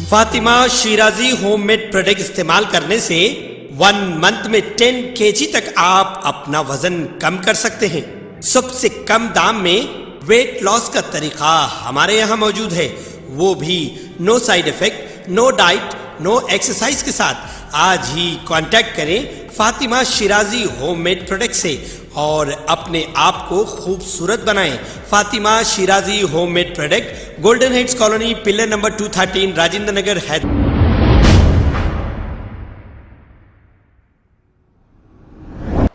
Fatima Shirazi homemade product इस्तेमाल करने से 1 मंथ में 10 kg तक आप अपना वजन कम कर सकते हैं। सबसे कम दाम में वेट लॉस का तरीका हमारे यहाँ मौजूद है, वो भी no side effect, no diet, no exercise के साथ। आज ही कांटेक्ट करें फातिमा शिराजी होममेड प्रोडक्ट से और अपने आप को खूबसूरत बनाएं। Fatima Shirazi homemade product, golden heads colony, pillar number 213, Rajendra Nagar, Hyderabad.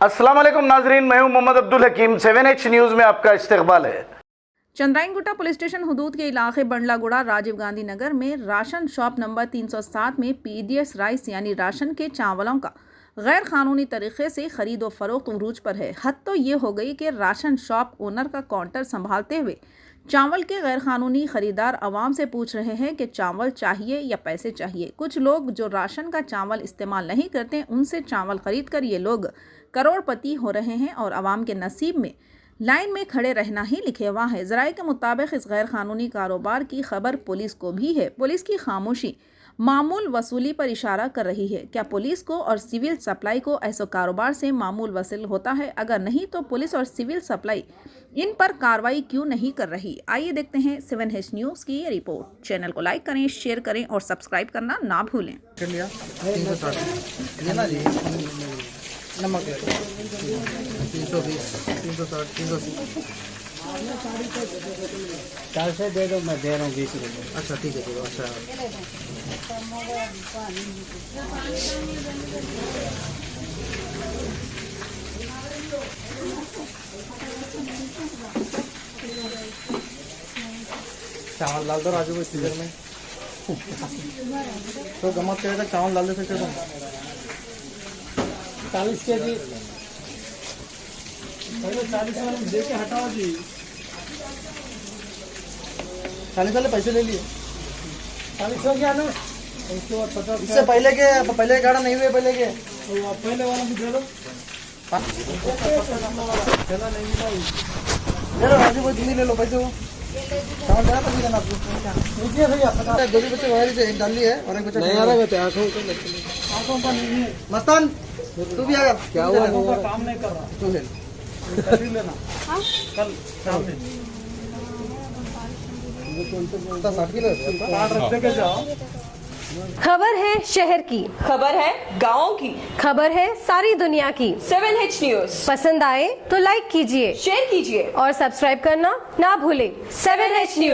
अस्सलाम वालेकुम नाजरीन, मैं हूं मोहम्मद अब्दुल हकीम। 7H न्यूज़ में आपका इस्तकबाल है। चंद्रायनगुट्टा पुलिस स्टेशन हुदूद के इलाके बंडलागुड़ा राजीव गांधी नगर में राशन शॉप नंबर 307 में पीडीएस राइस यानी राशन के चावलों का गैर कानूनी तरीके से खरीदो फरोख्त उरूज पर है। हद तो ये हो गई कि राशन शॉप ओनर का काउंटर संभालते हुए चावल के गैर कानूनी खरीदार आवाम से पूछ रहे हैं कि चावल चाहिए या पैसे चाहिए। कुछ लोग जो राशन का चावल इस्तेमाल नहीं करते उनसे चावल खरीद कर ये लोग करोड़पति हो रहे हैं और आवाम के नसीब में लाइन में खड़े रहना ही लिखे हुआ है। ज़राए के मुताबिक इस गैर कानूनी कारोबार की खबर पुलिस को भी है। पुलिस की खामोशी मामूल वसूली पर इशारा कर रही है। क्या पुलिस को और सिविल सप्लाई को ऐसे कारोबार से मामूल वसूल होता है? अगर नहीं तो पुलिस और सिविल सप्लाई इन पर कार्रवाई क्यों नहीं कर रही? आइए देखते हैं 7H न्यूज़ की ये रिपोर्ट। चैनल को लाइक करें, शेयर करें और सब्सक्राइब करना ना भूलें। नमक 320, 360, 380। 400 दे दो, मैं दे रहा हूँ 20 रुपये। अच्छा ठीक है, ठीक है। अच्छा चावल डाल दो राजू को सीजर में। तो गमत के तक चावल डाल दे सकते हो। 40 kg 40 वाले दे के हटाओ जी। 40 वाले पैसे ले लिए। 40 हो गया ना। उसके बाद 50 इससे पहले गाड़ा नहीं हुए पहले के तो आप पहले वाला भी दे दो। चला नहीं ले लो राजू भाई, दिल्ली ले लो पैसे। वो चावल देना पड़ेगा ना आपको। लीजिए भैया। दो बच्चे वाले से एक डाल लिए और एक बच्चा नहीं आ रहा है। आंखों पर नहीं। मस्तान तू भी आएगा। क्या हुआ? काम नहीं कर रहा तू ले लेना। हाँ? कल शाम में 60 किलो रख के जाओ। खबर है शहर की, खबर है गाँव की, खबर है सारी दुनिया की। 7H न्यूज़ पसंद आए तो लाइक कीजिए, शेयर कीजिए और सब्सक्राइब करना ना भूलें। 7H news.